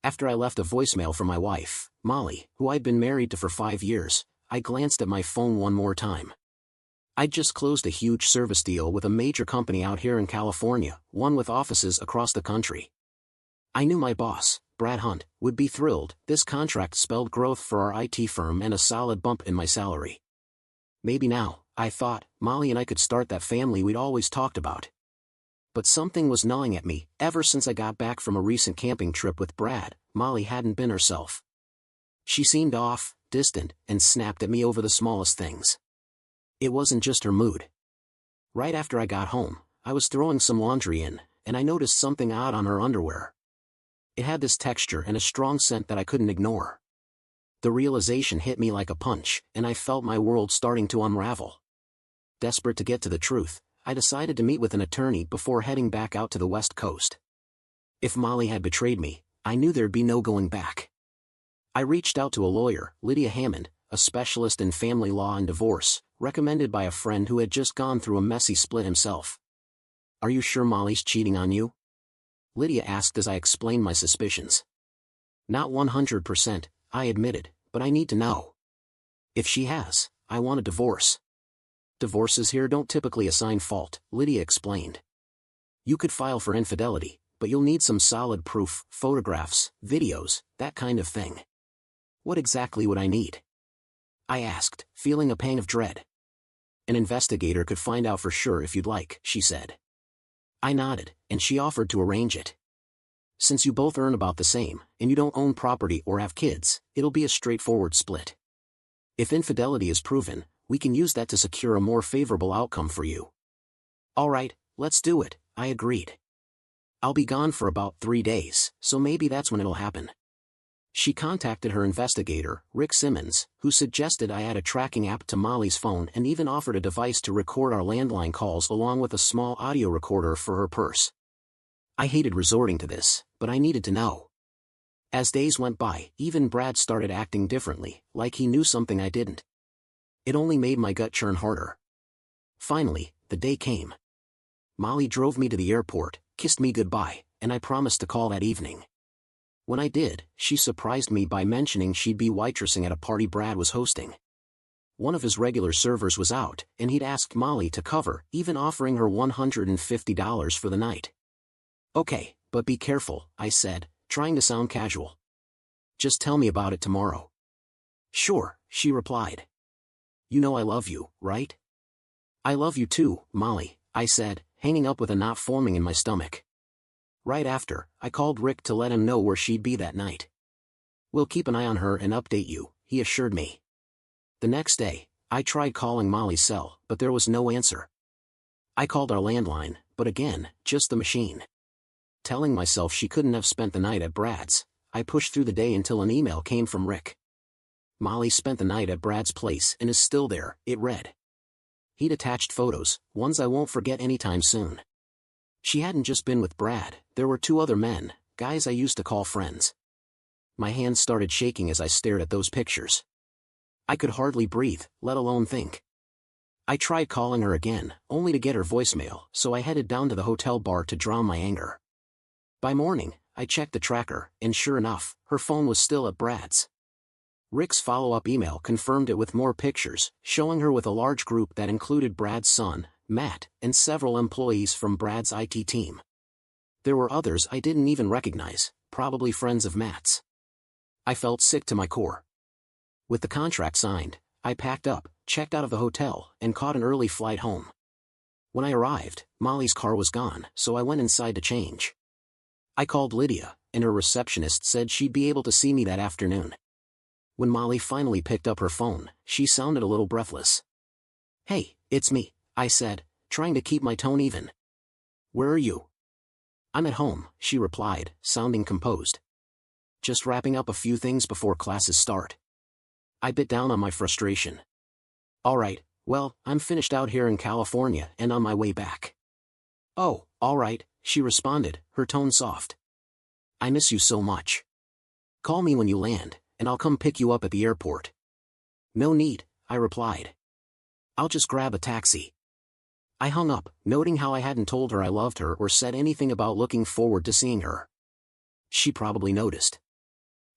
After I left a voicemail for my wife, Molly, who I'd been married to for 5 years, I glanced at my phone one more time. I'd just closed a huge service deal with a major company out here in California, one with offices across the country. I knew my boss, Brad Hunt, would be thrilled. This contract spelled growth for our IT firm and a solid bump in my salary. Maybe now, I thought, Molly and I could start that family we'd always talked about. But something was gnawing at me. Ever since I got back from a recent camping trip with Brad, Molly hadn't been herself. She seemed off, distant, and snapped at me over the smallest things. It wasn't just her mood. Right after I got home, I was throwing some laundry in, and I noticed something odd on her underwear. It had this texture and a strong scent that I couldn't ignore. The realization hit me like a punch, and I felt my world starting to unravel. Desperate to get to the truth, I decided to meet with an attorney before heading back out to the West Coast. If Molly had betrayed me, I knew there'd be no going back. I reached out to a lawyer, Lydia Hammond, a specialist in family law and divorce, recommended by a friend who had just gone through a messy split himself. "Are you sure Molly's cheating on you?" Lydia asked as I explained my suspicions. "Not 100%, I admitted, but I need to know. If she has, I want a divorce." "Divorces here don't typically assign fault," Lydia explained. "You could file for infidelity, but you'll need some solid proof, photographs, videos, that kind of thing." "What exactly would I need?" I asked, feeling a pang of dread. "An investigator could find out for sure if you'd like," she said. I nodded, and she offered to arrange it. "Since you both earn about the same, and you don't own property or have kids, it'll be a straightforward split. If infidelity is proven, we can use that to secure a more favorable outcome for you." "All right, let's do it," I agreed. "I'll be gone for about 3 days, so maybe that's when it'll happen." She contacted her investigator, Rick Simmons, who suggested I add a tracking app to Molly's phone and even offered a device to record our landline calls along with a small audio recorder for her purse. I hated resorting to this, but I needed to know. As days went by, even Brad started acting differently, like he knew something I didn't. It only made my gut churn harder. Finally, the day came. Molly drove me to the airport, kissed me goodbye, and I promised to call that evening. When I did, she surprised me by mentioning she'd be waitressing at a party Brad was hosting. One of his regular servers was out, and he'd asked Molly to cover, even offering her $150 for the night. "Okay, but be careful," I said, trying to sound casual. "Just tell me about it tomorrow." "Sure," she replied. "You know I love you, right?" "I love you too, Molly," I said, hanging up with a knot forming in my stomach. Right after, I called Rick to let him know where she'd be that night. "We'll keep an eye on her and update you," he assured me. The next day, I tried calling Molly's cell, but there was no answer. I called our landline, but again, just the machine. Telling myself she couldn't have spent the night at Brad's, I pushed through the day until an email came from Rick. "Molly spent the night at Brad's place and is still there," it read. He'd attached photos, ones I won't forget anytime soon. She hadn't just been with Brad, there were 2 other men, guys I used to call friends. My hands started shaking as I stared at those pictures. I could hardly breathe, let alone think. I tried calling her again, only to get her voicemail, so I headed down to the hotel bar to drown my anger. By morning, I checked the tracker, and sure enough, her phone was still at Brad's. Rick's follow-up email confirmed it with more pictures, showing her with a large group that included Brad's son, Matt, and several employees from Brad's IT team. There were others I didn't even recognize, probably friends of Matt's. I felt sick to my core. With the contract signed, I packed up, checked out of the hotel, and caught an early flight home. When I arrived, Molly's car was gone, so I went inside to change. I called Lydia, and her receptionist said she'd be able to see me that afternoon. When Molly finally picked up her phone, she sounded a little breathless. "Hey, it's me," I said, trying to keep my tone even. "Where are you?" "I'm at home," she replied, sounding composed. "Just wrapping up a few things before classes start." I bit down on my frustration. "All right, well, I'm finished out here in California and on my way back." "Oh, all right," she responded, her tone soft. "I miss you so much. Call me when you land, and I'll come pick you up at the airport." "No need," I replied. "I'll just grab a taxi." I hung up, noting how I hadn't told her I loved her or said anything about looking forward to seeing her. She probably noticed.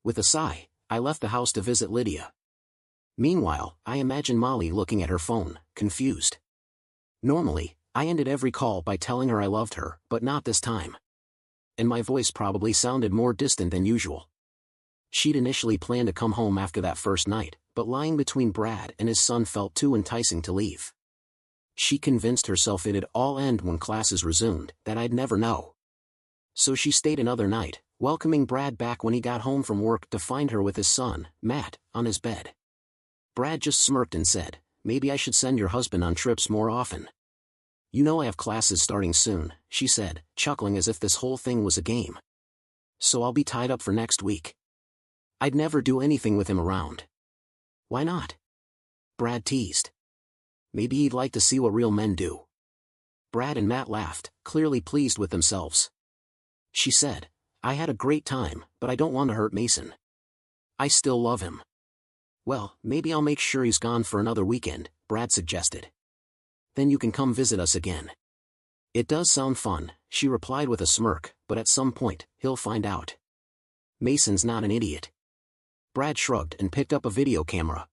With a sigh, I left the house to visit Lydia. Meanwhile, I imagined Molly looking at her phone, confused. Normally, I ended every call by telling her I loved her, but not this time. And my voice probably sounded more distant than usual. She'd initially planned to come home after that first night, but lying between Brad and his son felt too enticing to leave. She convinced herself it'd all end when classes resumed, that I'd never know. So she stayed another night, welcoming Brad back when he got home from work to find her with his son, Matt, on his bed. Brad just smirked and said, "Maybe I should send your husband on trips more often." "You know I have classes starting soon," she said, chuckling as if this whole thing was a game. "So I'll be tied up for next week." I'd never do anything with him around. "Why not?" Brad teased. "Maybe he'd like to see what real men do." Brad and Matt laughed, clearly pleased with themselves. She said, "I had a great time, but I don't want to hurt Mason. I still love him." "Well, maybe I'll make sure he's gone for another weekend," Brad suggested. "Then you can come visit us again." "It does sound fun," she replied with a smirk, "but at some point, he'll find out. Mason's not an idiot." Brad shrugged and picked up a video camera.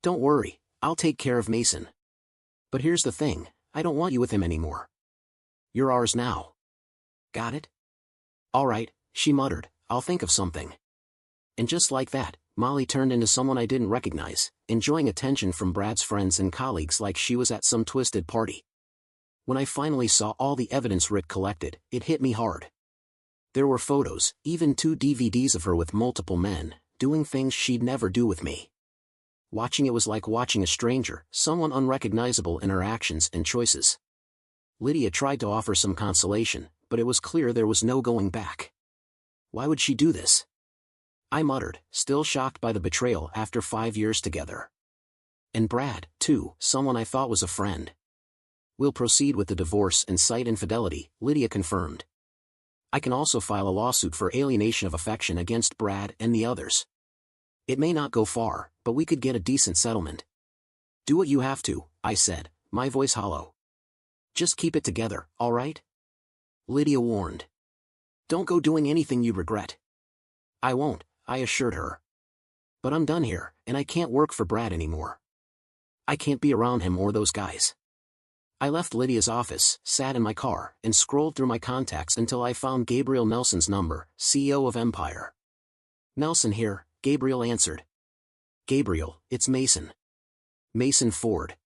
"Don't worry, I'll take care of Mason. But here's the thing, I don't want you with him anymore. You're ours now. Got it?" "All right," she muttered, "I'll think of something." And just like that, Molly turned into someone I didn't recognize, enjoying attention from Brad's friends and colleagues like she was at some twisted party. When I finally saw all the evidence Rick collected, it hit me hard. There were photos, even 2 DVDs of her with multiple men, doing things she'd never do with me. Watching it was like watching a stranger, someone unrecognizable in her actions and choices. Lydia tried to offer some consolation, but it was clear there was no going back. Why would she do this? I muttered, still shocked by the betrayal after 5 years together. And Brad, too, someone I thought was a friend. "We'll proceed with the divorce and cite infidelity," Lydia confirmed. "I can also file a lawsuit for alienation of affection against Brad and the others. It may not go far, but we could get a decent settlement." "Do what you have to," I said, my voice hollow. "Just keep it together, all right?" Lydia warned. "Don't go doing anything you regret." "I won't," I assured her. "But I'm done here, and I can't work for Brad anymore. I can't be around him or those guys." I left Lydia's office, sat in my car, and scrolled through my contacts until I found Gabriel Nelson's number, CEO of Empire. "Nelson here," Gabriel answered. "Gabriel, it's Mason. Mason Ford."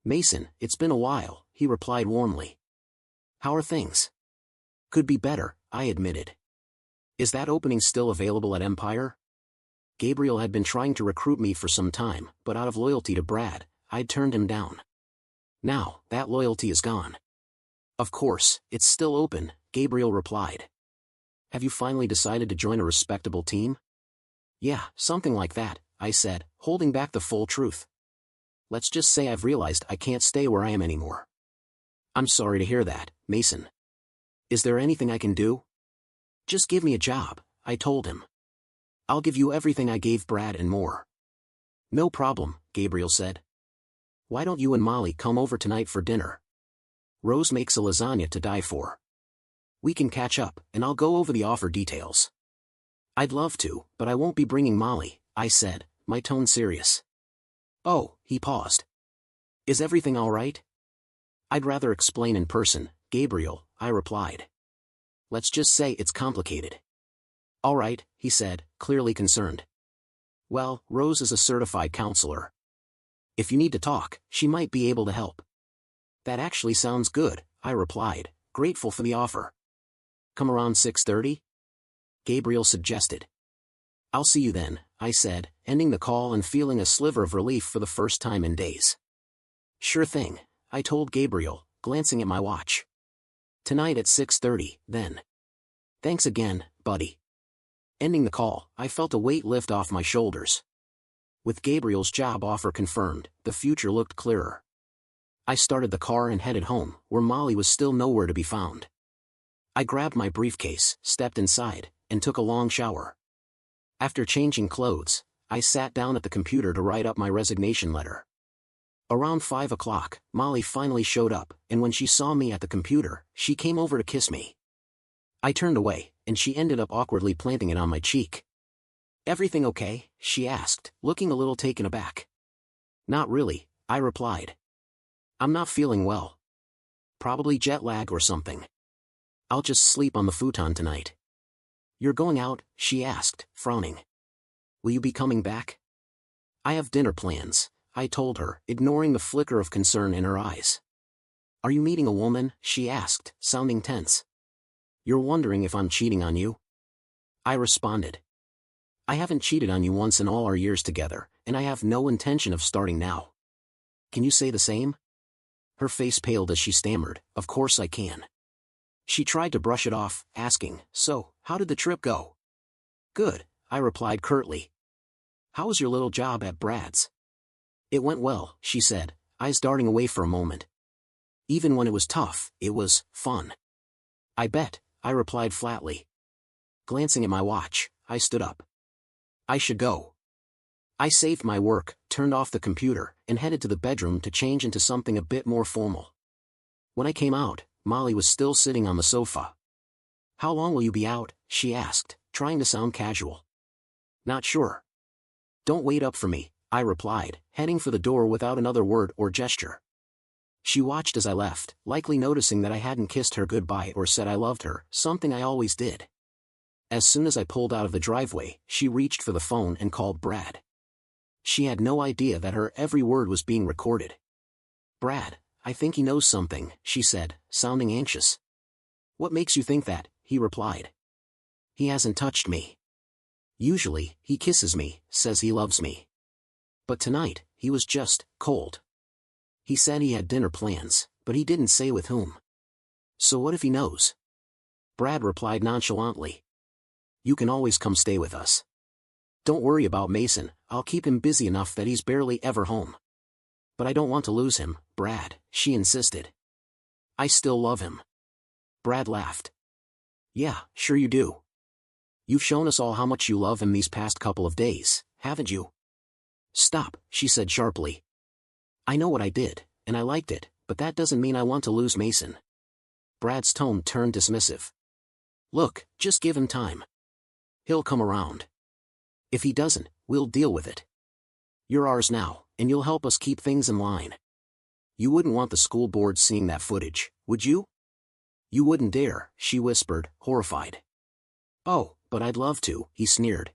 "Mason, it's been a while," he replied warmly. "How are things?" "Could be better," I admitted. "Is that opening still available at Empire?" Gabriel had been trying to recruit me for some time, but out of loyalty to Brad, I'd turned him down. Now, that loyalty is gone. "Of course, it's still open," Gabriel replied. "Have you finally decided to join a respectable team?" "Yeah, something like that," I said, holding back the full truth. "Let's just say I've realized I can't stay where I am anymore." "I'm sorry to hear that, Mason. Is there anything I can do?" "Just give me a job," I told him. "I'll give you everything I gave Brad and more." "No problem," Gabriel said. "Why don't you and Molly come over tonight for dinner? Rose makes a lasagna to die for. We can catch up, and I'll go over the offer details." "I'd love to, but I won't be bringing Molly," I said, my tone serious. "Oh," he paused. "Is everything all right?" "I'd rather explain in person, Gabriel," I replied. "Let's just say it's complicated." "All right," he said, clearly concerned. "Well, Rose is a certified counselor. If you need to talk, she might be able to help." "That actually sounds good," I replied, grateful for the offer. "Come around 6:30? Gabriel suggested. "I'll see you then," I said, ending the call and feeling a sliver of relief for the first time in days. "Sure thing," I told Gabriel, glancing at my watch. "Tonight at 6:30, then. Thanks again, buddy." Ending the call, I felt a weight lift off my shoulders. With Gabriel's job offer confirmed, the future looked clearer. I started the car and headed home, where Molly was still nowhere to be found. I grabbed my briefcase, stepped inside, and took a long shower. After changing clothes, I sat down at the computer to write up my resignation letter. Around 5 o'clock, Molly finally showed up, and when she saw me at the computer, she came over to kiss me. I turned away, and she ended up awkwardly planting it on my cheek. Everything okay? She asked, looking a little taken aback. Not really, I replied. I'm not feeling well. Probably jet lag or something. I'll just sleep on the futon tonight. You're going out? She asked, frowning. Will you be coming back? I have dinner plans, I told her, ignoring the flicker of concern in her eyes. Are you meeting a woman? She asked, sounding tense. You're wondering if I'm cheating on you? I responded. I haven't cheated on you once in all our years together, and I have no intention of starting now. Can you say the same? Her face paled as she stammered, Of course I can. She tried to brush it off, asking, So, how did the trip go? Good, I replied curtly. How was your little job at Brad's? It went well, she said, eyes darting away for a moment. Even when it was tough, it was fun. I bet, I replied flatly. Glancing at my watch, I stood up. I should go. I saved my work, turned off the computer, and headed to the bedroom to change into something a bit more formal. When I came out, Molly was still sitting on the sofa. How long will you be out? She asked, trying to sound casual. Not sure. Don't wait up for me, I replied, heading for the door without another word or gesture. She watched as I left, likely noticing that I hadn't kissed her goodbye or said I loved her, something I always did. As soon as I pulled out of the driveway, she reached for the phone and called Brad. She had no idea that her every word was being recorded. Brad, I think he knows something, she said, sounding anxious. What makes you think that? He replied. He hasn't touched me. Usually, he kisses me, says he loves me. But tonight, he was just cold. He said he had dinner plans, but he didn't say with whom. So what if he knows? Brad replied nonchalantly. You can always come stay with us. Don't worry about Mason, I'll keep him busy enough that he's barely ever home. But I don't want to lose him, Brad, she insisted. I still love him. Brad laughed. Yeah, sure you do. You've shown us all how much you love him these past couple of days, haven't you? Stop, she said sharply. I know what I did, and I liked it, but that doesn't mean I want to lose Mason. Brad's tone turned dismissive. Look, just give him time. He'll come around. If he doesn't, we'll deal with it. You're ours now, and you'll help us keep things in line. You wouldn't want the school board seeing that footage, would you? You wouldn't dare, she whispered, horrified. Oh, but I'd love to, he sneered.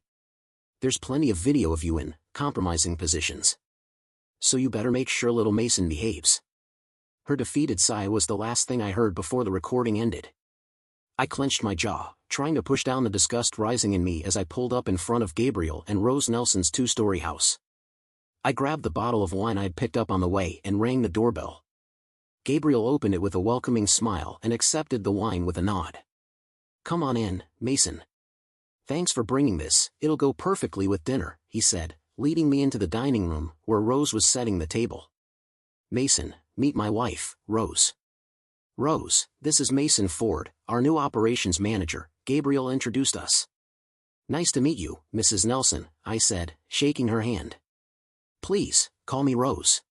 There's plenty of video of you in compromising positions. So you better make sure little Mason behaves. Her defeated sigh was the last thing I heard before the recording ended. I clenched my jaw, trying to push down the disgust rising in me as I pulled up in front of Gabriel and Rose Nelson's two-story house. I grabbed the bottle of wine I'd picked up on the way and rang the doorbell. Gabriel opened it with a welcoming smile and accepted the wine with a nod. Come on in, Mason. Thanks for bringing this, it'll go perfectly with dinner, he said, leading me into the dining room, where Rose was setting the table. Mason, meet my wife, Rose. Rose, this is Mason Ford, our new operations manager, Gabriel introduced us. Nice to meet you, Mrs. Nelson, I said, shaking her hand. Please, call me Rose.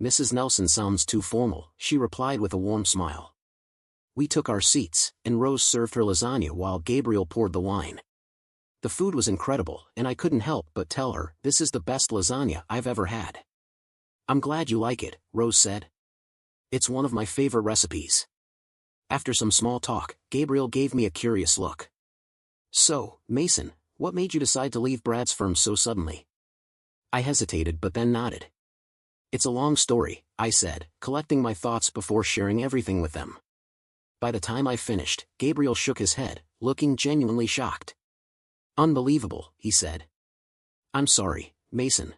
Mrs. Nelson sounds too formal, she replied with a warm smile. We took our seats, and Rose served her lasagna while Gabriel poured the wine. The food was incredible, and I couldn't help but tell her, this is the best lasagna I've ever had. I'm glad you like it, Rose said. It's one of my favorite recipes. After some small talk, Gabriel gave me a curious look. So, Mason, what made you decide to leave Brad's firm so suddenly? I hesitated but then nodded. It's a long story, I said, collecting my thoughts before sharing everything with them. By the time I finished, Gabriel shook his head, looking genuinely shocked. Unbelievable, he said. I'm sorry, Mason.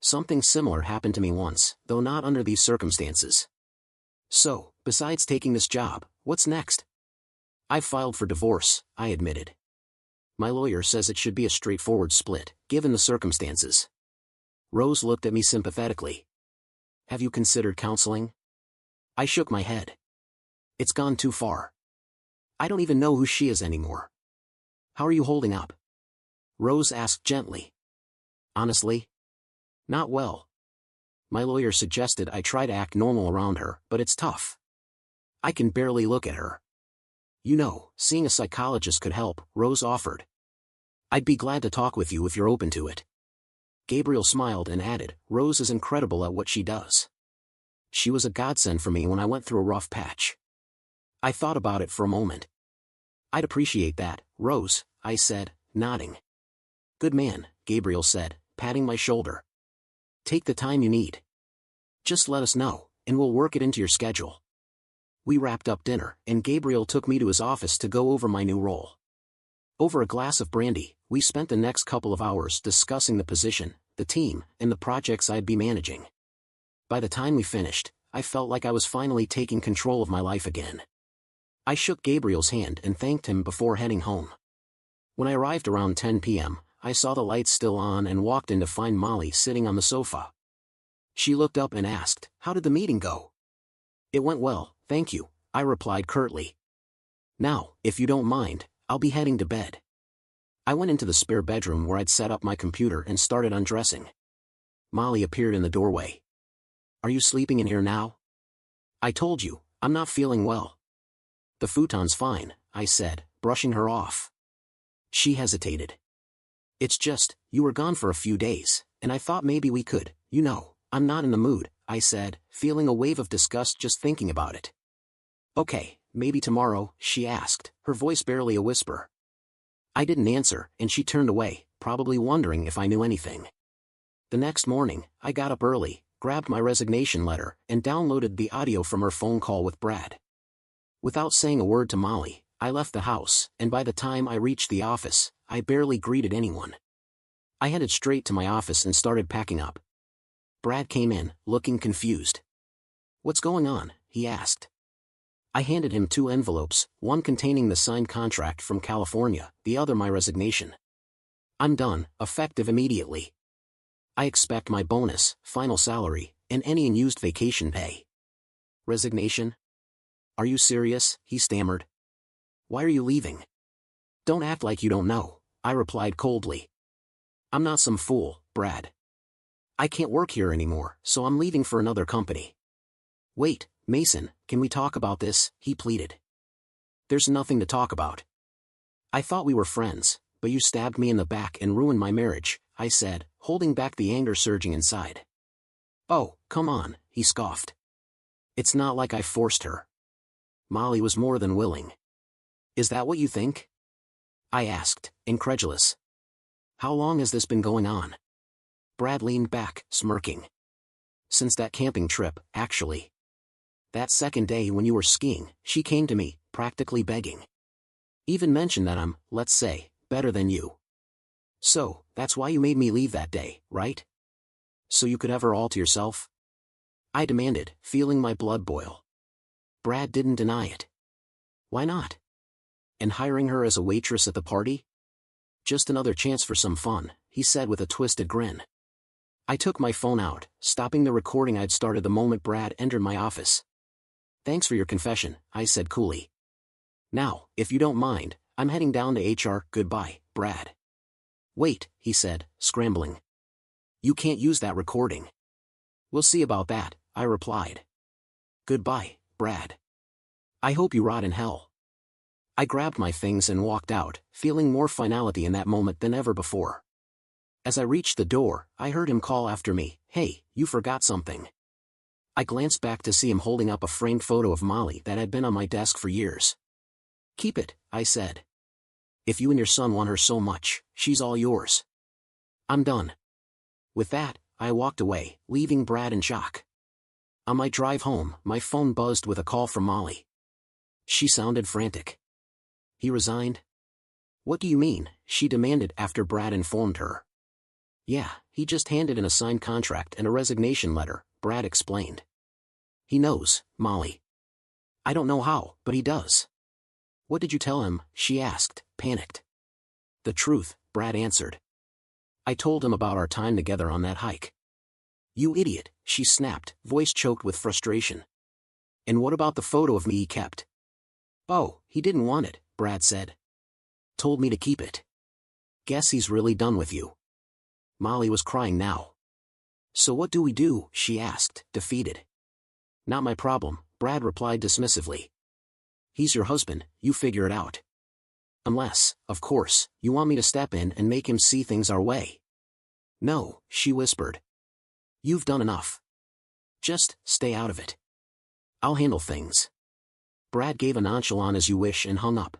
Something similar happened to me once, though not under these circumstances. So, besides taking this job, what's next? I've filed for divorce, I admitted. My lawyer says it should be a straightforward split, given the circumstances. Rose looked at me sympathetically. Have you considered counseling? I shook my head. It's gone too far. I don't even know who she is anymore. How are you holding up? Rose asked gently. Honestly? Not well. My lawyer suggested I try to act normal around her, but it's tough. I can barely look at her. You know, seeing a psychologist could help, Rose offered. I'd be glad to talk with you if you're open to it. Gabriel smiled and added, Rose is incredible at what she does. She was a godsend for me when I went through a rough patch. I thought about it for a moment. I'd appreciate that, Rose, I said, nodding. Good man, Gabriel said, patting my shoulder. Take the time you need. Just let us know, and we'll work it into your schedule. We wrapped up dinner, and Gabriel took me to his office to go over my new role. Over a glass of brandy, we spent the next couple of hours discussing the position, the team, and the projects I'd be managing. By the time we finished, I felt like I was finally taking control of my life again. I shook Gabriel's hand and thanked him before heading home. When I arrived around 10 p.m., I saw the lights still on and walked in to find Molly sitting on the sofa. She looked up and asked, How did the meeting go? It went well, thank you, I replied curtly. Now, if you don't mind, I'll be heading to bed. I went into the spare bedroom where I'd set up my computer and started undressing. Molly appeared in the doorway. Are you sleeping in here now? I told you, I'm not feeling well. The futon's fine, I said, brushing her off. She hesitated. It's just, you were gone for a few days, and I thought maybe we could, I'm not in the mood, I said, feeling a wave of disgust just thinking about it. Okay, maybe tomorrow, she asked, her voice barely a whisper. I didn't answer, and she turned away, probably wondering if I knew anything. The next morning, I got up early, grabbed my resignation letter, and downloaded the audio from her phone call with Brad. Without saying a word to Molly, I left the house, and by the time I reached the office, I barely greeted anyone. I headed straight to my office and started packing up. Brad came in, looking confused. What's going on? He asked. I handed him 2 envelopes, one containing the signed contract from California, the other my resignation. I'm done, effective immediately. I expect my bonus, final salary, and any unused vacation pay. Resignation? Are you serious? He stammered. Why are you leaving? Don't act like you don't know, I replied coldly. I'm not some fool, Brad. I can't work here anymore, so I'm leaving for another company. Wait, Mason, can we talk about this? He pleaded. There's nothing to talk about. I thought we were friends, but you stabbed me in the back and ruined my marriage, I said, holding back the anger surging inside. Oh, come on, he scoffed. It's not like I forced her. Molly was more than willing. Is that what you think? I asked, incredulous. How long has this been going on? Brad leaned back, smirking. Since that camping trip, actually. That second day when you were skiing, she came to me, practically begging. Even mentioned that I'm, let's say, better than you. So, that's why you made me leave that day, right? So you could have her all to yourself? I demanded, feeling my blood boil. Brad didn't deny it. Why not? And hiring her as a waitress at the party? Just another chance for some fun, he said with a twisted grin. I took my phone out, stopping the recording I'd started the moment Brad entered my office. Thanks for your confession, I said coolly. Now, if you don't mind, I'm heading down to HR, goodbye, Brad. Wait, he said, scrambling. You can't use that recording. We'll see about that, I replied. Goodbye, Brad. I hope you rot in hell. I grabbed my things and walked out, feeling more finality in that moment than ever before. As I reached the door, I heard him call after me, Hey, you forgot something. I glanced back to see him holding up a framed photo of Molly that had been on my desk for years. Keep it, I said. If you and your son want her so much, she's all yours. I'm done. With that, I walked away, leaving Brad in shock. On my drive home, my phone buzzed with a call from Molly. She sounded frantic. He resigned? What do you mean? She demanded after Brad informed her. Yeah, he just handed in a signed contract and a resignation letter, Brad explained. He knows, Molly. I don't know how, but he does. What did you tell him? She asked, panicked. The truth, Brad answered. I told him about our time together on that hike. You idiot, she snapped, voice choked with frustration. And what about the photo of me he kept? Oh, he didn't want it, Brad said. Told me to keep it. Guess he's really done with you. Molly was crying now. So what do we do? She asked, defeated. Not my problem, Brad replied dismissively. He's your husband, you figure it out. Unless, of course, you want me to step in and make him see things our way. No, she whispered. You've done enough. Just stay out of it. I'll handle things. Brad gave a nonchalant as you wish and hung up.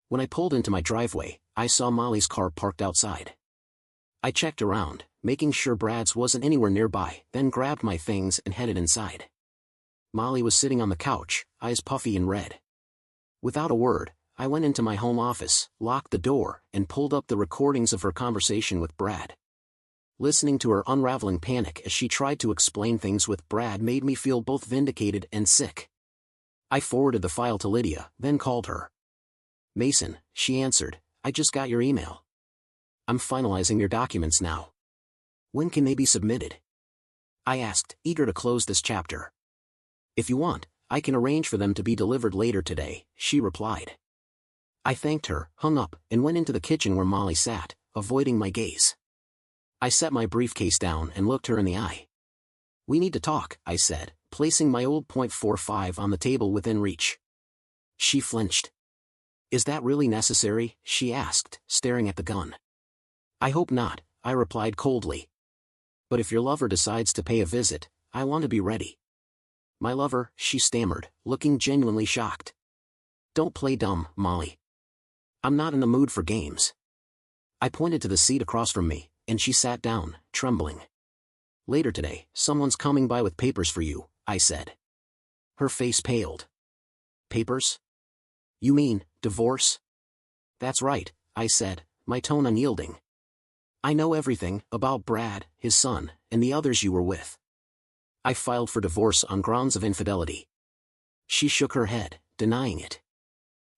When I pulled into my driveway, I saw Molly's car parked outside. I checked around, making sure Brad's wasn't anywhere nearby, then grabbed my things and headed inside. Molly was sitting on the couch, eyes puffy and red. Without a word, I went into my home office, locked the door, and pulled up the recordings of her conversation with Brad. Listening to her unraveling panic as she tried to explain things with Brad made me feel both vindicated and sick. I forwarded the file to Lydia, then called her. Mason, she answered, I just got your email. I'm finalizing your documents now. When can they be submitted? I asked, eager to close this chapter. If you want, I can arrange for them to be delivered later today, she replied. I thanked her, hung up, and went into the kitchen where Molly sat, avoiding my gaze. I set my briefcase down and looked her in the eye. We need to talk, I said, placing my old .45 on the table within reach. She flinched. Is that really necessary? She asked, staring at the gun. I hope not, I replied coldly. But if your lover decides to pay a visit, I want to be ready. My lover, she stammered, looking genuinely shocked. Don't play dumb, Molly. I'm not in the mood for games. I pointed to the seat across from me, and she sat down, trembling. Later today, someone's coming by with papers for you, I said. Her face paled. Papers? You mean, divorce? That's right, I said, my tone unyielding. I know everything about Brad, his son, and the others you were with. I filed for divorce on grounds of infidelity. She shook her head, denying it.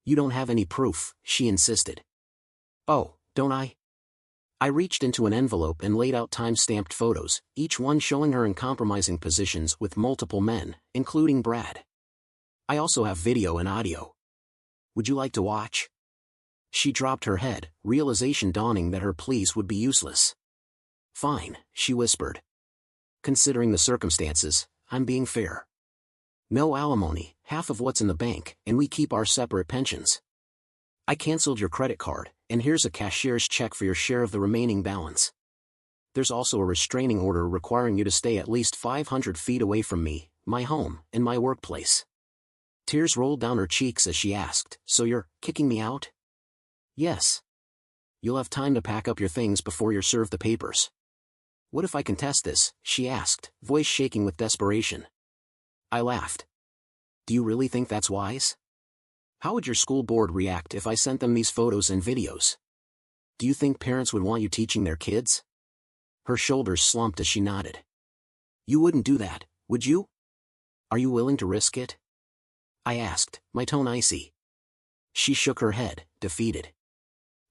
You don't have any proof, she insisted. Oh, don't I? I reached into an envelope and laid out time-stamped photos, each one showing her in compromising positions with multiple men, including Brad. I also have video and audio. Would you like to watch? She dropped her head, realization dawning that her pleas would be useless. Fine, she whispered. Considering the circumstances, I'm being fair. No alimony, half of what's in the bank, and we keep our separate pensions. I canceled your credit card, and here's a cashier's check for your share of the remaining balance. There's also a restraining order requiring you to stay at least 500 feet away from me, my home, and my workplace. Tears rolled down her cheeks as she asked, So you're kicking me out? Yes. You'll have time to pack up your things before you're served the papers. What if I contest this? She asked, voice shaking with desperation. I laughed. Do you really think that's wise? How would your school board react if I sent them these photos and videos? Do you think parents would want you teaching their kids? Her shoulders slumped as she nodded. You wouldn't do that, would you? Are you willing to risk it? I asked, my tone icy. She shook her head, defeated.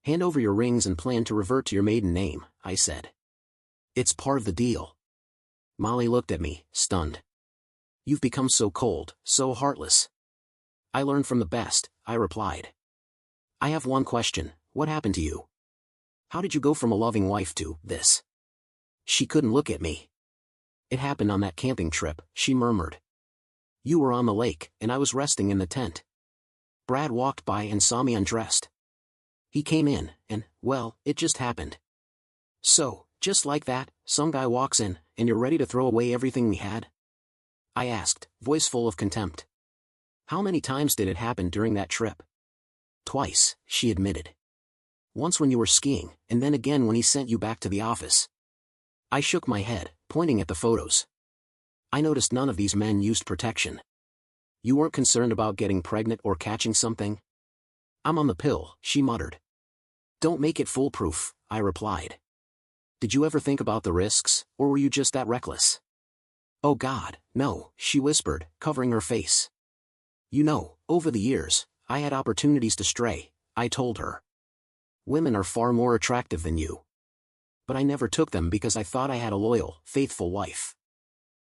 Hand over your rings and plan to revert to your maiden name, I said. It's part of the deal. Molly looked at me, stunned. You've become so cold, so heartless. I learned from the best, I replied. I have one question, what happened to you? How did you go from a loving wife to this? She couldn't look at me. It happened on that camping trip, she murmured. You were on the lake, and I was resting in the tent. Brad walked by and saw me undressed. He came in, and, well, it just happened. So, just like that, some guy walks in, and you're ready to throw away everything we had? I asked, voice full of contempt. How many times did it happen during that trip? Twice, she admitted. Once when you were skiing, and then again when he sent you back to the office. I shook my head, pointing at the photos. I noticed none of these men used protection. You weren't concerned about getting pregnant or catching something? I'm on the pill, she muttered. Don't make it foolproof, I replied. Did you ever think about the risks, or were you just that reckless? Oh God, no, she whispered, covering her face. You know, over the years, I had opportunities to stray, I told her. Women are far more attractive than you. But I never took them because I thought I had a loyal, faithful wife.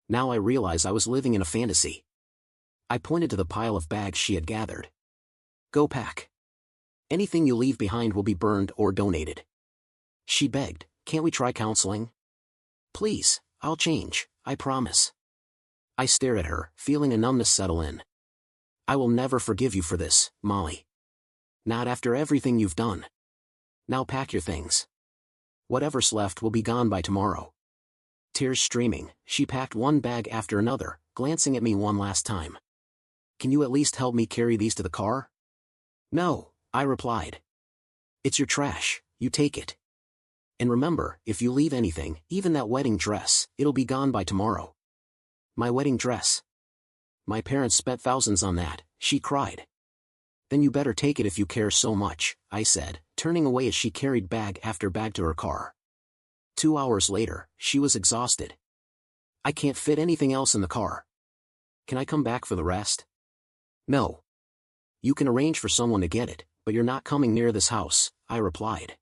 Now I realize I was living in a fantasy. I pointed to the pile of bags she had gathered. Go pack. Anything you leave behind will be burned or donated. She begged, can't we try counseling? Please, I'll change, I promise. I stared at her, feeling a numbness settle in. I will never forgive you for this, Molly. Not after everything you've done. Now pack your things. Whatever's left will be gone by tomorrow. Tears streaming, she packed one bag after another, glancing at me one last time. Can you at least help me carry these to the car? No, I replied. It's your trash, you take it. And remember, if you leave anything, even that wedding dress, it'll be gone by tomorrow. My wedding dress. My parents spent thousands on that, she cried. Then you better take it if you care so much, I said, turning away as she carried bag after bag to her car. 2 hours later, she was exhausted. I can't fit anything else in the car. Can I come back for the rest? No. You can arrange for someone to get it, but you're not coming near this house, I replied.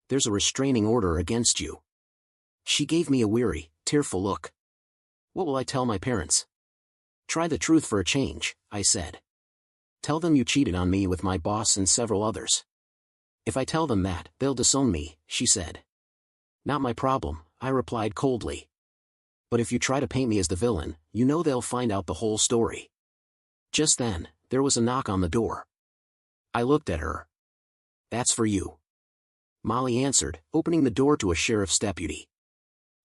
There's a restraining order against you. She gave me a weary, tearful look. What will I tell my parents? Try the truth for a change, I said. Tell them you cheated on me with my boss and several others. If I tell them that, they'll disown me, she said. Not my problem, I replied coldly. But if you try to paint me as the villain, you know they'll find out the whole story. Just then, there was a knock on the door. I looked at her. That's for you. Molly answered, opening the door to a sheriff's deputy.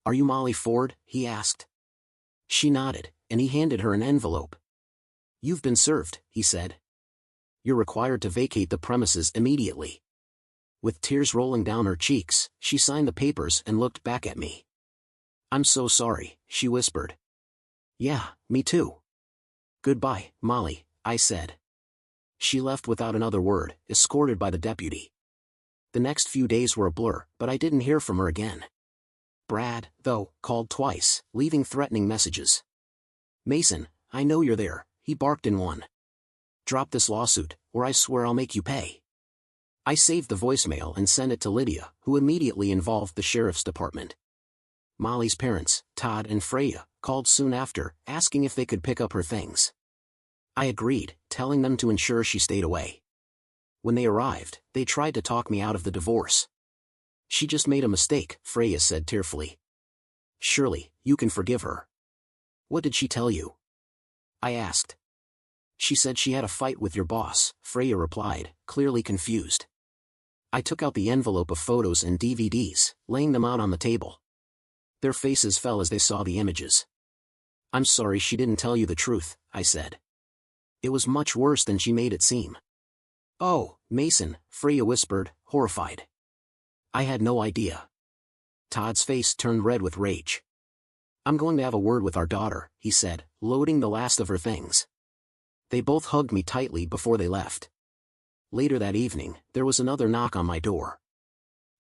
Are you Molly Ford? He asked. She nodded, and he handed her an envelope. You've been served, he said. You're required to vacate the premises immediately. With tears rolling down her cheeks, she signed the papers and looked back at me. I'm so sorry, she whispered. Yeah, me too. Goodbye, Molly, I said. She left without another word, escorted by the deputy. The next few days were a blur, but I didn't hear from her again. Brad, though, called twice, leaving threatening messages. Mason, I know you're there, he barked in one. Drop this lawsuit, or I swear I'll make you pay. I saved the voicemail and sent it to Lydia, who immediately involved the sheriff's department. Molly's parents, Todd and Freya, called soon after, asking if they could pick up her things. I agreed, telling them to ensure she stayed away. When they arrived, they tried to talk me out of the divorce. She just made a mistake, Freya said tearfully. Surely, you can forgive her. What did she tell you? I asked. She said she had a fight with your boss, Freya replied, clearly confused. I took out the envelope of photos and DVDs, laying them out on the table. Their faces fell as they saw the images. I'm sorry she didn't tell you the truth, I said. It was much worse than she made it seem. Oh, Mason, Freya whispered, horrified. I had no idea. Todd's face turned red with rage. I'm going to have a word with our daughter, he said, loading the last of her things. They both hugged me tightly before they left. Later that evening, there was another knock on my door.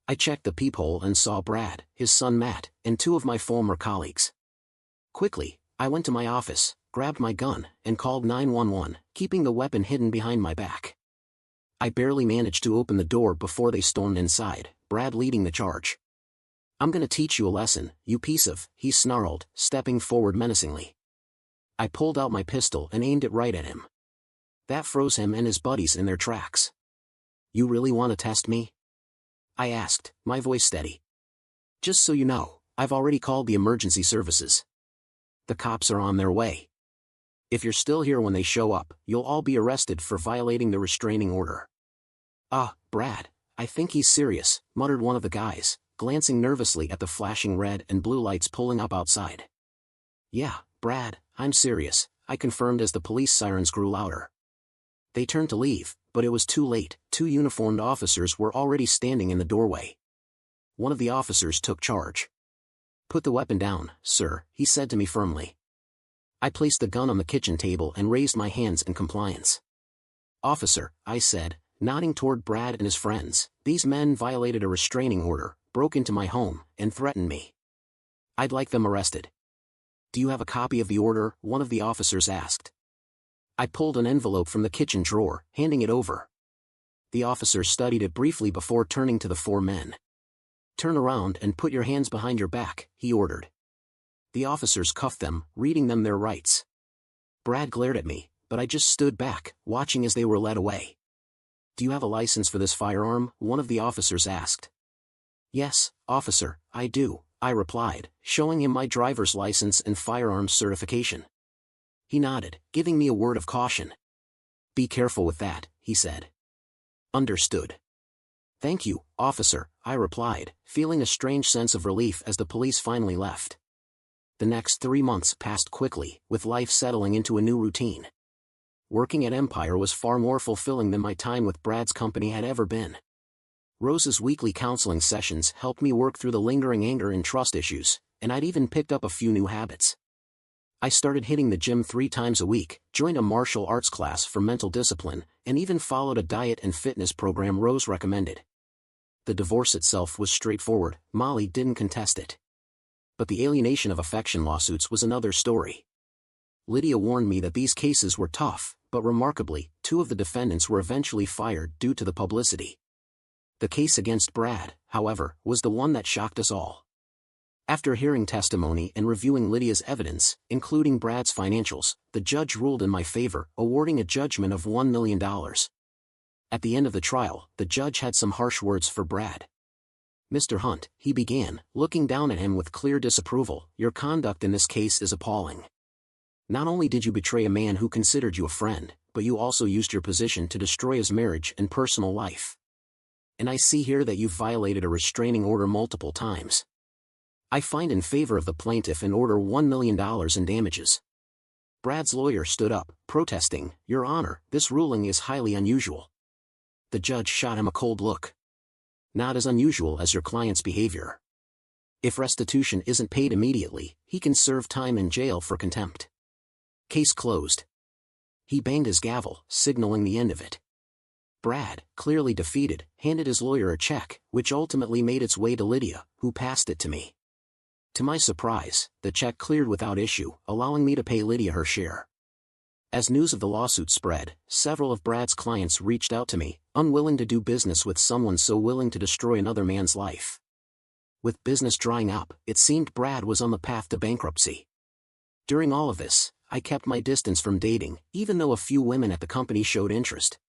I checked the peephole and saw Brad, his son Matt, and two of my former colleagues. Quickly, I went to my office, grabbed my gun, and called 911, keeping the weapon hidden behind my back. I barely managed to open the door before they stormed inside, Brad leading the charge. I'm gonna teach you a lesson, you piece of, he snarled, stepping forward menacingly. I pulled out my pistol and aimed it right at him. That froze him and his buddies in their tracks. You really want to test me? I asked, my voice steady. Just so you know, I've already called the emergency services. The cops are on their way. If you're still here when they show up, you'll all be arrested for violating the restraining order. Brad, I think he's serious, muttered one of the guys, glancing nervously at the flashing red and blue lights pulling up outside. Yeah, Brad, I'm serious, I confirmed as the police sirens grew louder. They turned to leave, but it was too late. Two uniformed officers were already standing in the doorway. One of the officers took charge. Put the weapon down, sir, he said to me firmly. I placed the gun on the kitchen table and raised my hands in compliance. Officer, I said, nodding toward Brad and his friends, these men violated a restraining order, broke into my home, and threatened me. I'd like them arrested. Do you have a copy of the order? One of the officers asked. I pulled an envelope from the kitchen drawer, handing it over. The officer studied it briefly before turning to the four men. Turn around and put your hands behind your back, he ordered. The officers cuffed them, reading them their rights. Brad glared at me, but I just stood back, watching as they were led away. Do you have a license for this firearm? One of the officers asked. Yes, officer, I do, I replied, showing him my driver's license and firearms certification. He nodded, giving me a word of caution. Be careful with that, he said. Understood. Thank you, officer, I replied, feeling a strange sense of relief as the police finally left. The next 3 months passed quickly, with life settling into a new routine. Working at Empire was far more fulfilling than my time with Brad's company had ever been. Rose's weekly counseling sessions helped me work through the lingering anger and trust issues, and I'd even picked up a few new habits. I started hitting the gym 3 times a week, joined a martial arts class for mental discipline, and even followed a diet and fitness program Rose recommended. The divorce itself was straightforward, Molly didn't contest it. But the alienation of affection lawsuits was another story. Lydia warned me that these cases were tough, but remarkably, 2 of the defendants were eventually fired due to the publicity. The case against Brad, however, was the one that shocked us all. After hearing testimony and reviewing Lydia's evidence, including Brad's financials, the judge ruled in my favor, awarding a judgment of $1 million. At the end of the trial, the judge had some harsh words for Brad. "Mr. Hunt," he began, looking down at him with clear disapproval, "your conduct in this case is appalling. Not only did you betray a man who considered you a friend, but you also used your position to destroy his marriage and personal life. And I see here that you've violated a restraining order multiple times. I find in favor of the plaintiff and order $1 million in damages." Brad's lawyer stood up, protesting, "Your Honor, this ruling is highly unusual." The judge shot him a cold look. "Not as unusual as your client's behavior. If restitution isn't paid immediately, he can serve time in jail for contempt. Case closed." He banged his gavel, signaling the end of it. Brad, clearly defeated, handed his lawyer a check, which ultimately made its way to Lydia, who passed it to me. To my surprise, the check cleared without issue, allowing me to pay Lydia her share. As news of the lawsuit spread, several of Brad's clients reached out to me, unwilling to do business with someone so willing to destroy another man's life. With business drying up, it seemed Brad was on the path to bankruptcy. During all of this, I kept my distance from dating, even though a few women at the company showed interest.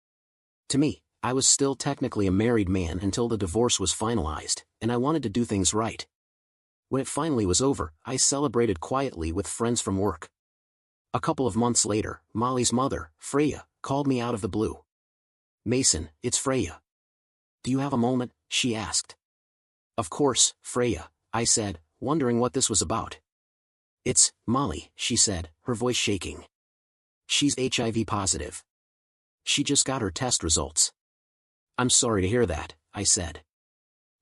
To me, I was still technically a married man until the divorce was finalized, and I wanted to do things right. When it finally was over, I celebrated quietly with friends from work. A couple of months later, Molly's mother, Freya, called me out of the blue. "Mason, it's Freya. Do you have a moment?" she asked. "Of course, Freya," I said, wondering what this was about. "It's Molly," she said, her voice shaking. "She's HIV positive. She just got her test results." "I'm sorry to hear that," I said.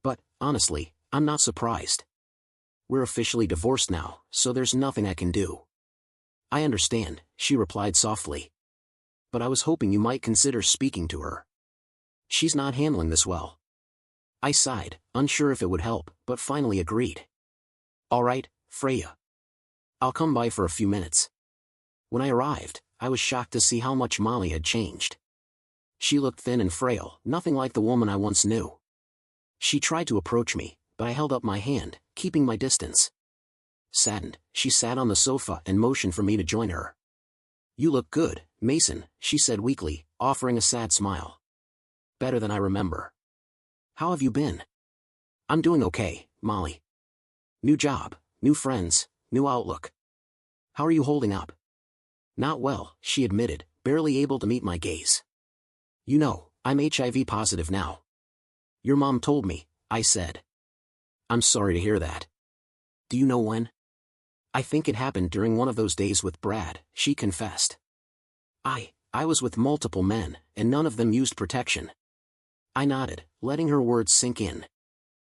"But, honestly, I'm not surprised. We're officially divorced now, so there's nothing I can do." "I understand," she replied softly. "But I was hoping you might consider speaking to her. She's not handling this well." I sighed, unsure if it would help, but finally agreed. "All right, Freya. I'll come by for a few minutes." When I arrived, I was shocked to see how much Molly had changed. She looked thin and frail, nothing like the woman I once knew. She tried to approach me, but I held up my hand, keeping my distance. Saddened, she sat on the sofa and motioned for me to join her. "You look good, Mason," she said weakly, offering a sad smile. "Better than I remember. How have you been?" "I'm doing okay, Molly. New job, new friends, new outlook. How are you holding up?" "Not well," she admitted, barely able to meet my gaze. "You know, I'm HIV positive now." "Your mom told me," I said. "I'm sorry to hear that. Do you know when?" "I think it happened during one of those days with Brad," she confessed. I was with multiple men, and none of them used protection." I nodded, letting her words sink in.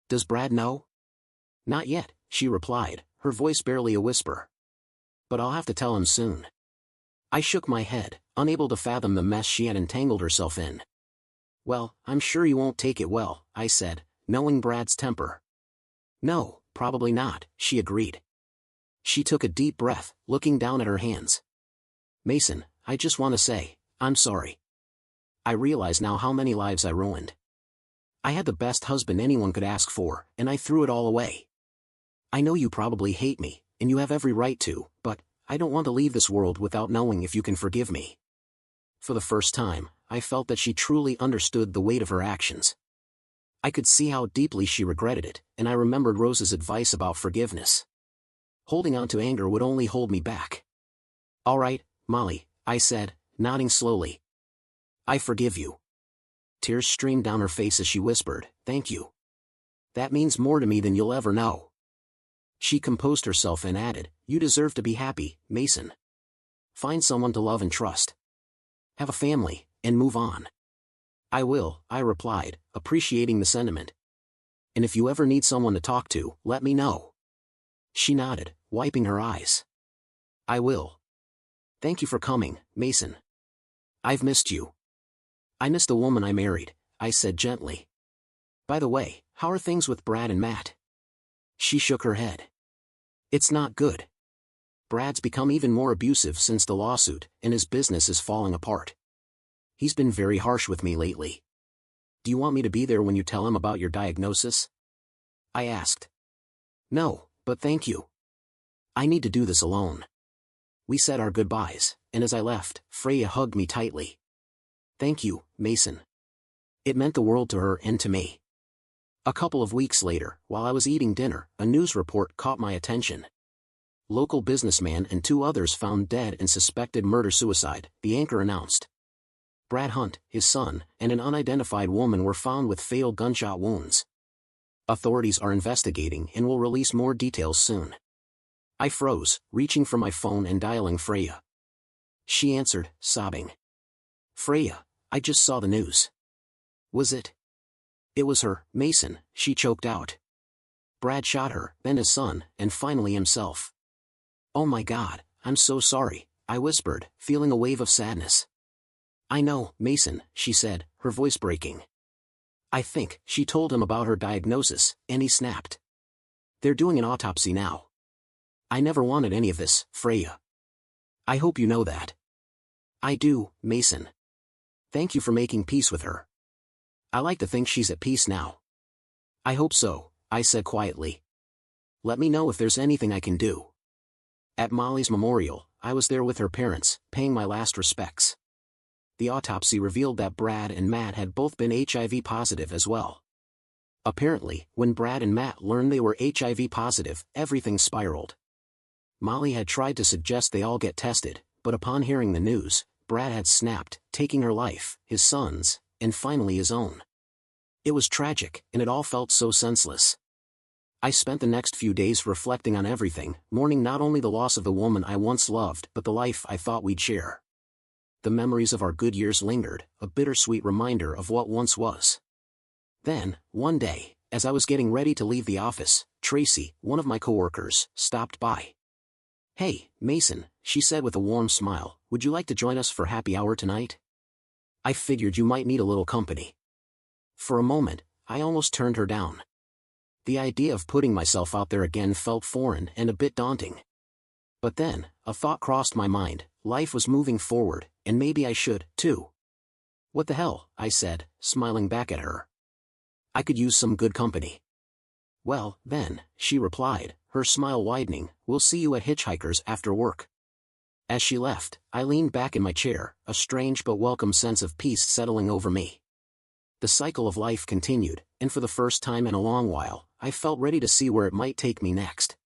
"Does Brad know?" "Not yet," she replied, her voice barely a whisper. "But I'll have to tell him soon." I shook my head, unable to fathom the mess she had entangled herself in. "Well, I'm sure you won't take it well," I said, knowing Brad's temper. "No, probably not," she agreed. She took a deep breath, looking down at her hands. "Mason, I just want to say, I'm sorry. I realize now how many lives I ruined. I had the best husband anyone could ask for, and I threw it all away. I know you probably hate me, and you have every right to, but I don't want to leave this world without knowing if you can forgive me." For the first time, I felt that she truly understood the weight of her actions. I could see how deeply she regretted it, and I remembered Rose's advice about forgiveness. Holding on to anger would only hold me back. "All right, Molly," I said, nodding slowly. "I forgive you. Tears streamed down her face as she whispered, "Thank you. That means more to me than you'll ever know." She composed herself and added, "You deserve to be happy, Mason. Find someone to love and trust. Have a family, and move on." "I will," I replied, appreciating the sentiment. "And if you ever need someone to talk to, let me know." She nodded, wiping her eyes. "I will. Thank you for coming, Mason. I've missed you." "I missed the woman I married," I said gently. "By the way, how are things with Brad and Matt?" She shook her head. "It's not good. Brad's become even more abusive since the lawsuit, and his business is falling apart. He's been very harsh with me lately. Do you want me to be there when you tell him about your diagnosis?" I asked. "No, but thank you. I need to do this alone." We said our goodbyes, and as I left, Freya hugged me tightly. "Thank you, Mason." It meant the world to her and to me. A couple of weeks later, while I was eating dinner, a news report caught my attention. Local businessman and 2 others found dead in suspected murder-suicide, the anchor announced. Brad Hunt, his son, and an unidentified woman were found with fatal gunshot wounds. Authorities are investigating and will release more details soon. I froze, reaching for my phone and dialing Freya. She answered, sobbing. "Freya, I just saw the news." "Was it?" "It was her, Mason," she choked out. "Brad shot her, then his son, and finally himself." "Oh my God, I'm so sorry," I whispered, feeling a wave of sadness. "I know, Mason," she said, her voice breaking. I think she told him about her diagnosis, and he snapped. "They're doing an autopsy now. I never wanted any of this, Freya. I hope you know that." "I do, Mason. Thank you for making peace with her. I like to think she's at peace now." "I hope so," I said quietly. "Let me know if there's anything I can do." At Molly's memorial, I was there with her parents, paying my last respects. The autopsy revealed that Brad and Matt had both been HIV positive as well. Apparently, when Brad and Matt learned they were HIV positive, everything spiraled. Molly had tried to suggest they all get tested, but upon hearing the news, Brad had snapped, taking her life, his son's, and finally his own. It was tragic, and it all felt so senseless. I spent the next few days reflecting on everything, mourning not only the loss of the woman I once loved but the life I thought we'd share. The memories of our good years lingered, a bittersweet reminder of what once was. Then, one day, as I was getting ready to leave the office, Tracy, one of my coworkers, stopped by. "Hey, Mason," she said with a warm smile, "would you like to join us for happy hour tonight? I figured you might need a little company." For a moment, I almost turned her down. The idea of putting myself out there again felt foreign and a bit daunting. But then, a thought crossed my mind: life was moving forward, and maybe I should, too. "What the hell," I said, smiling back at her. "I could use some good company." "Well, then," she replied, her smile widening, "we'll see you at Hitchhikers after work." As she left, I leaned back in my chair, a strange but welcome sense of peace settling over me. The cycle of life continued, and for the first time in a long while, I felt ready to see where it might take me next.